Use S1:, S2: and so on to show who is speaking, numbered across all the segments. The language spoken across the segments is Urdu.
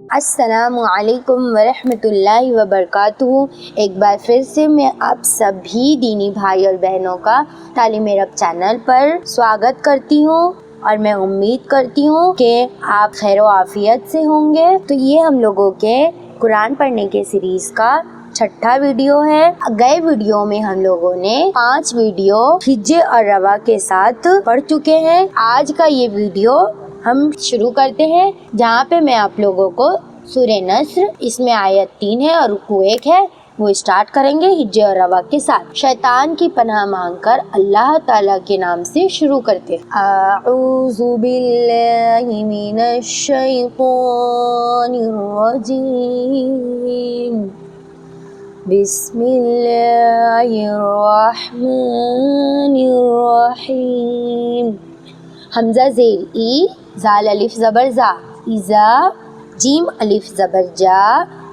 S1: السلام علیکم ورحمۃ اللہ وبرکاتہ۔ ایک بار پھر سے میں آپ سبھی دینی بھائی اور بہنوں کا تعلیم رب چینل پر سواگت کرتی ہوں، اور میں امید کرتی ہوں کہ آپ خیر و عافیت سے ہوں گے۔ تو یہ ہم لوگوں کے قرآن پڑھنے کے سیریز کا 6واں ویڈیو ہے۔ گئے ویڈیو میں ہم لوگوں نے 5 ویڈیو ہجے اور روا کے ساتھ پڑھ چکے ہیں۔ آج کا یہ ویڈیو ہم شروع کرتے ہیں، جہاں پہ میں آپ لوگوں کو سورہ نصر، اس میں آیت 3 ہے اور رکوع 1 ہے، وہ اسٹارٹ کریں گے ہجے اور روا کے ساتھ۔ شیطان کی پناہ مانگ کر اللہ تعالیٰ کے نام سے شروع کرتے ہیں۔ اعوذ باللہ من الشیطان الرجیم، بسم اللہ الرحمن الرحیم۔ حمزہ زیر ای، زال الف زبر زا، ایزا، جیم الف زبر جا،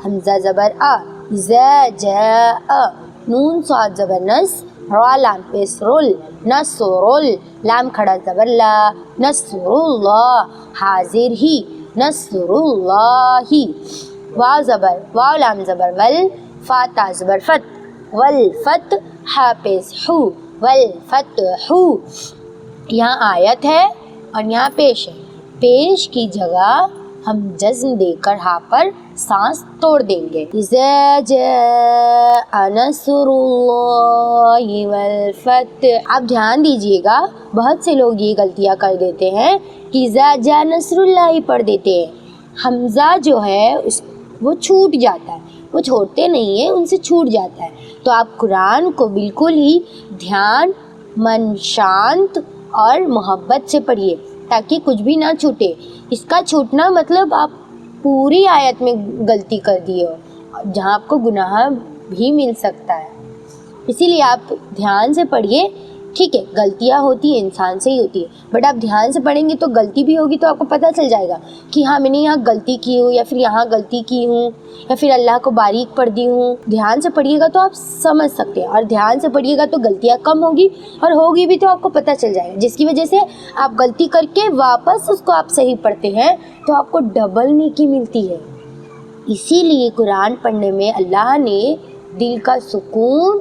S1: حمزہ زبر آ، ایزا جاء، نون صاد زبر نس، را لام پیش رول، نصرل، لام کھڑا زبر لا، نصر اللہ، حاضر ہی، نصر اللہ، واو زبر، واو لام زبر ول، فا تا زبر فت، والفت، ہا پیش ہو، والفتح۔ یہاں آیت ہے اور یہاں پیش ہے۔ پیش کی جگہ ہم جزم دے کر ہا پر سانس توڑ دیں گے۔ اذا جاء نصر اللہ والفتح۔ آپ دھیان دیجئے گا، بہت سے لوگ یہ غلطیاں کر دیتے ہیں کہ اذا جاء نصر اللہ پڑھ دیتے ہیں۔ حمزہ جو ہے وہ چھوٹ جاتا ہے، وہ چھوڑتے نہیں ہیں، ان سے چھوٹ جاتا ہے۔ تو آپ قرآن کو بالکل ہی دھیان، من شانت اور محبت سے پڑھیے تاکہ کچھ بھی نہ چھوٹے۔ اس کا چھوٹنا مطلب آپ پوری آیت میں غلطی کر دی ہو، جہاں آپ کو گناہ بھی مل سکتا ہے۔ اسی لیے آپ دھیان سے پڑھیے۔ ٹھیک ہے، غلطیاں ہوتی ہیں، انسان سے ہی ہوتی ہے، بٹ آپ دھیان سے پڑھیں گے تو غلطی بھی ہوگی تو آپ کو پتہ چل جائے گا کہ ہاں میں نے یہاں غلطی کی ہوں، یا پھر یہاں غلطی کی ہوں، یا پھر اللہ کو باریک پڑھ دی ہوں۔ دھیان سے پڑھیے گا تو آپ سمجھ سکتے ہیں، اور دھیان سے پڑھیے گا تو غلطیاں کم ہوگی، اور ہوگی بھی تو آپ کو پتہ چل جائے گا، جس کی وجہ سے آپ غلطی کر کے واپس اس کو آپ صحیح پڑھتے ہیں تو آپ کو ڈبل نیکی ملتی ہے۔ اسی لیے قرآن پڑھنے میں اللہ نے دل کا سکون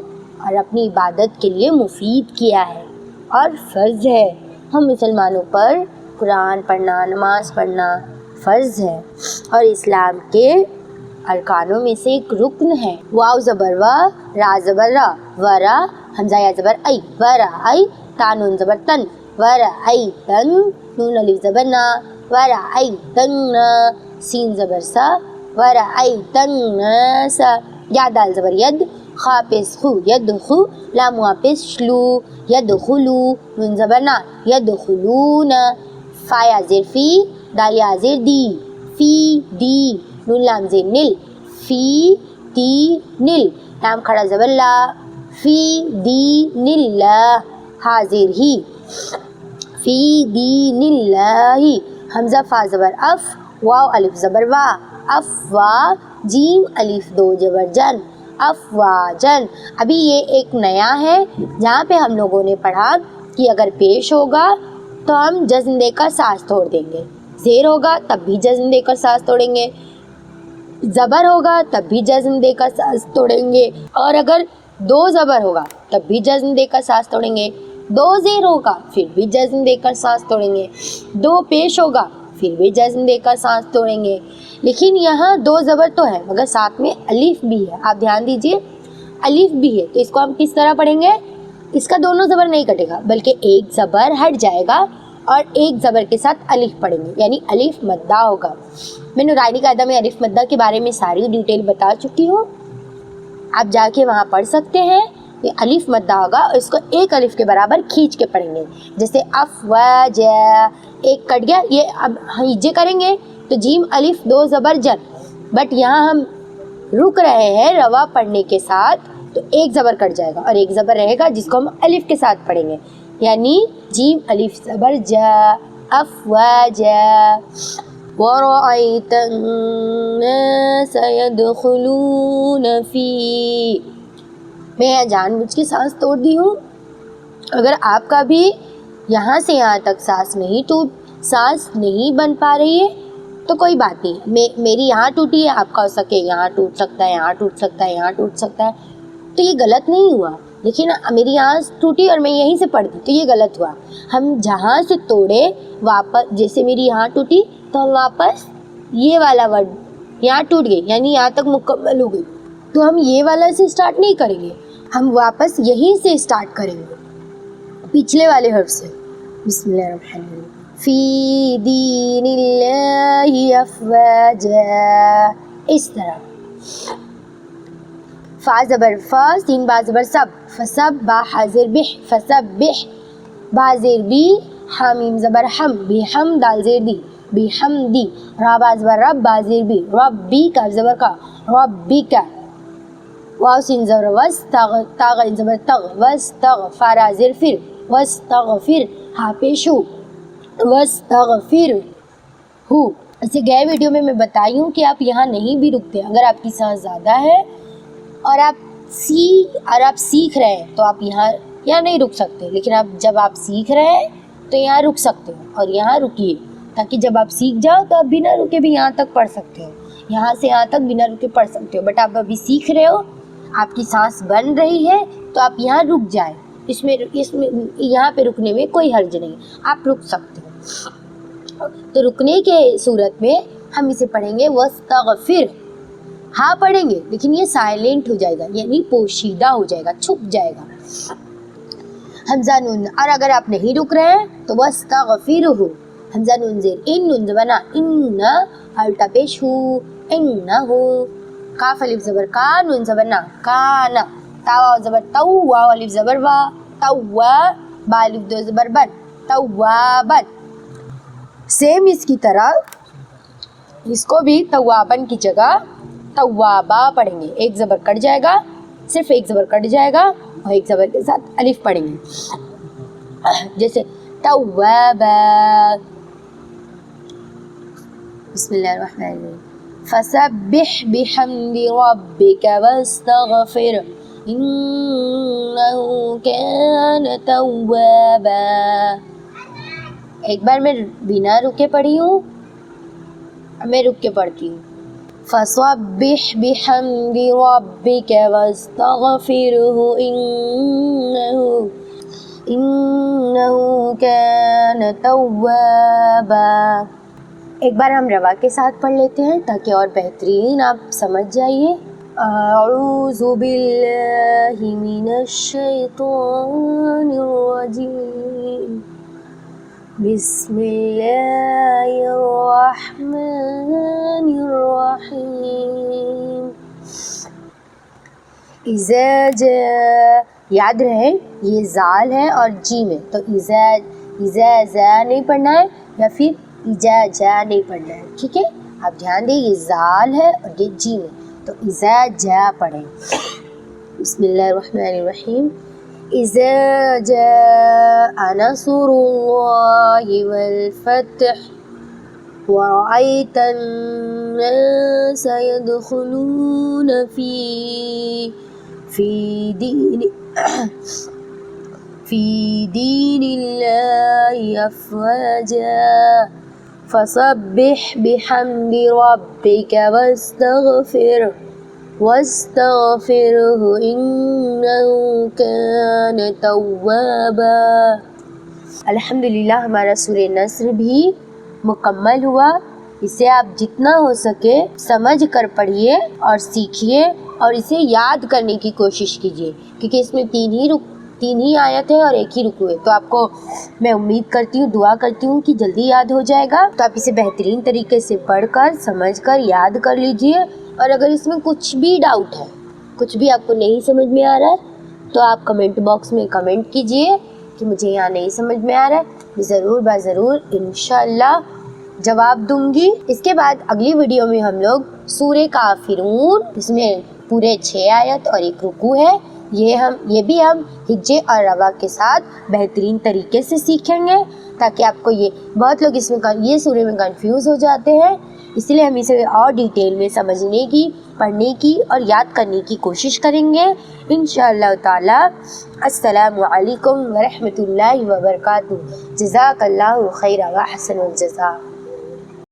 S1: اور اپنی عبادت کے لیے مفید کیا ہے اور فرض ہے۔ ہم مسلمانوں پر قرآن پڑھنا، نماز پڑھنا فرض ہے اور اسلام کے ارکانوں میں سے ایک رکن ہے۔ واو زبر وا، را زبر را، ورا، حمزہ یا زبر ای، ورا ای، تا نون زبر تن، ورا ای تن، نون الف زبر نا، ورا ای تن نا، سین زبر سا، ورا ای تن سا، یا دال زبر ید، خا پیش خو، ید خو، لام وا پیش شلو، ید خلو، نون زبر نا، ید خلون، فا یا زیر فی، دال یا زیر دی، فی دی، نون لام زیر نل، فی دی نل، لام کھڑا زبر لا، فی دی نل لا، حاضر ہی، فی دین اللہ، حمزہ فا زبر اف، واو الف زبر وا، افوا، جیم الف دو زبر جن، افواجن۔ ابھی یہ ایک نیا ہے جہاں پہ ہم لوگوں نے پڑھا کہ اگر پیش ہوگا تو ہم جزم دے کر سانس توڑ دیں گے، زیر ہوگا تب بھی جزم دے کر سانس توڑیں گے، زبر ہوگا تب بھی جزم دے کر سانس توڑیں گے، اور اگر 2 زبر ہوگا تب بھی جزم دے کر سانس توڑیں گے، 2 زیر ہوگا پھر بھی جزم دے کر سانس توڑیں گے، 2 پیش ہوگا پھر بھی جزم دے کر سانس توڑیں گے۔ لیکن یہاں 2 زبر تو ہے مگر ساتھ میں الف بھی ہے، آپ دھیان دیجئے، الف بھی ہے، تو اس کو ہم کس طرح پڑھیں گے؟ اس کا دونوں زبر نہیں کٹے گا، بلکہ ایک زبر ہٹ جائے گا اور ایک زبر کے ساتھ الف پڑھیں گے، یعنی الف مدہ ہوگا۔ میں نورانی قاعدہ میں الف مدہ کے بارے میں ساری ڈیٹیل بتا چکی ہوں، آپ جا کے وہاں پڑھ سکتے ہیں۔ یہ الف مدہ ہوگا اور اس کو ایک الف کے برابر کھینچ کے پڑھیں گے، جیسے افواج، ایک کٹ گیا، یہ اب ہجے کریں گے تو جیم الف 2 زبر جن، بٹ یہاں ہم رک رہے ہیں روا پڑھنے کے ساتھ تو ایک زبر کٹ جائے گا اور ایک زبر رہے گا جس کو ہم الف کے ساتھ پڑھیں گے، یعنی جیم الف زبر جا، افواجا۔ وَرَأَيْتَ النَّاسَ يَدْخُلُونَ فِي، میں یہاں جان بوجھ کے سانس توڑ دی ہوں۔ اگر آپ کا بھی یہاں سے یہاں تک سانس نہیں بن پا رہی ہے تو کوئی بات نہیں، میری یہاں ٹوٹی ہے، آپ کا ہو سکے یہاں ٹوٹ سکتا ہے، یہاں ٹوٹ سکتا ہے، یہاں ٹوٹ سکتا ہے، تو یہ غلط نہیں ہوا. لیکن میری یہاں ٹوٹی اور میں یہیں سے پڑھ دی تو یہ غلط ہوا. ہم جہاں سے توڑے واپس، جیسے میری یہاں ٹوٹی تو ہم واپس یہ والا ورڈ یہاں ٹوٹ گئی یعنی یہاں تک مکمل ہو گئی، تو ہم یہ والا سے اسٹارٹ نہیں کریں گے، ہم واپس یہیں سے اسٹارٹ کریں گے پچھلے والے حرف سے. بسم اللہ الرحمن الرحیم. فی دین اللہ افواجا، اس طرح. فا زبر فا، سین با زبر سب، فسب با حاضر بح، فسبح. با زیر بی، حامیم زبر ہم، بحم دال زیر دی، بحمدی. را با زبر رب، با زیر بی، ربی. کاف زبر کا، ربک. واو سین زبر وس، تا غین زبر تغ، واستغفر زیر فر، واستغفر. ہا پیش ہو، واستغفر ہو. اسے گئے ویڈیو میں بتائی ہوں کہ آپ یہاں نہیں بھی رکتے، اگر آپ کی سانس زیادہ ہے اور آپ سیکھ رہے ہیں تو آپ یہاں نہیں رک سکتے، لیکن جب آپ سیکھ رہے ہیں تو یہاں رک سکتے ہو اور یہاں رکیے، تاکہ جب آپ سیکھ جاؤ تو آپ بنا رکے بھی یہاں تک پڑھ سکتے ہو، یہاں سے یہاں تک بنا رکے پڑھ سکتے ہو. بٹ آپ ابھی سیکھ رہے ہو، آپ کی سانس بن رہی ہے تو آپ یہاں رک جائیں. اس میں یہاں پہ رکنے میں کوئی حرج نہیں، آپ رک سکتے ہو. تو رکنے کے صورت میں ہم اسے پڑھیں گے واستغفر. ہاں پڑھیں گے لیکن یہ سائلنٹ ہو جائے گا، یعنی پوشیدہ ہو جائے گا، چھپ جائے گا. حمزہ نون. اور اگر آپ نہیں رک رہے ہیں تو واستغفر ہو. حمزہ نون زیر ان، نون زبر ان، الٹا پیش ہو، ان ہو. کاف الف زبر کا، نون زبر نا، کانا. تا واو زبر تو، واو الف زبر وا، توا. با الف دو زبر بن، توابن. سیم اس کی طرح اس کو بھی توابن کی جگہ توابا پڑھیں گے. ایک زبر کٹ جائے گا، صرف ایک زبر کٹ جائے گا اور ایک زبر کے ساتھ الف پڑھیں گے، جیسے توابا. بسم اللہ الرحمن الرحیم. فسبح بحمد ربک واستغفر انہ کان توابا. ایک بار میں بنا رکے پڑھی ہوں، میں رک کے پڑھتی ہوں. فسبح بحمد ربک واستغفرہ انہ کان توابا. ایک بار ہم روا کے ساتھ پڑھ لیتے ہیں تاکہ اور بہترین آپ سمجھ جائیے. اعوذ باللہ من الشیطان الرجیم. بسم اللہ الرحمن الرحیم. اذا جاء، یاد رہے یہ زال ہے اور جیم ہے، تو اذا زا نہیں پڑھنا ہے یا پھر اذا جا نہیں پڑھنا ہے. ٹھیک ہے، آپ دھیان دیں، یہ زال ہے اور یہ جیم ہے، تو اذا جا پڑھیں. بسم اللہ الرحمن الرحیم. اذا جاء نصر اللہ والفتح ورأيت الناس يدخلون في دين الله أفواجا فسبح بحمد ربك واستغفره إنه كان توابا. الحمدللہ ہمارا سورہ نصر بھی مکمل ہوا. اسے آپ جتنا ہو سکے سمجھ کر پڑھیے اور سیکھیے اور اسے یاد کرنے کی کوشش کیجیے، کیونکہ اس میں تین ہی آیت ہے اور ایک ہی رکوع ہے. تو آپ کو میں امید کرتی ہوں، دعا کرتی ہوں کہ جلدی یاد ہو جائے گا. تو آپ اسے بہترین طریقے سے پڑھ کر سمجھ کر یاد کر لیجیے. اور اگر اس میں کچھ بھی ڈاؤٹ ہے، کچھ بھی آپ کو نہیں سمجھ میں آ رہا ہے، تو آپ کمنٹ باکس میں کمنٹ کیجیے کہ مجھے یہاں نہیں سمجھ میں آ رہا ہے. ضرور ضرور انشاءاللہ جواب دوں گی. اس کے بعد اگلی ویڈیو میں ہم لوگ سورہ کافرون، اس میں پورے 6 آیت اور ایک رکوع ہے، یہ بھی ہم ہجے اور روا کے ساتھ بہترین طریقے سے سیکھیں گے، تاکہ آپ کو بہت لوگ اس میں یہ سورے میں کنفیوز ہو جاتے ہیں، اس لیے ہم اسے اور ڈیٹیل میں سمجھنے کی، پڑھنے کی اور یاد کرنے کی کوشش کریں گے انشاءاللہ تعالی. السلام علیکم ورحمۃ اللہ وبرکاتہ. جزاک اللہ خیر و احسن الجزاء.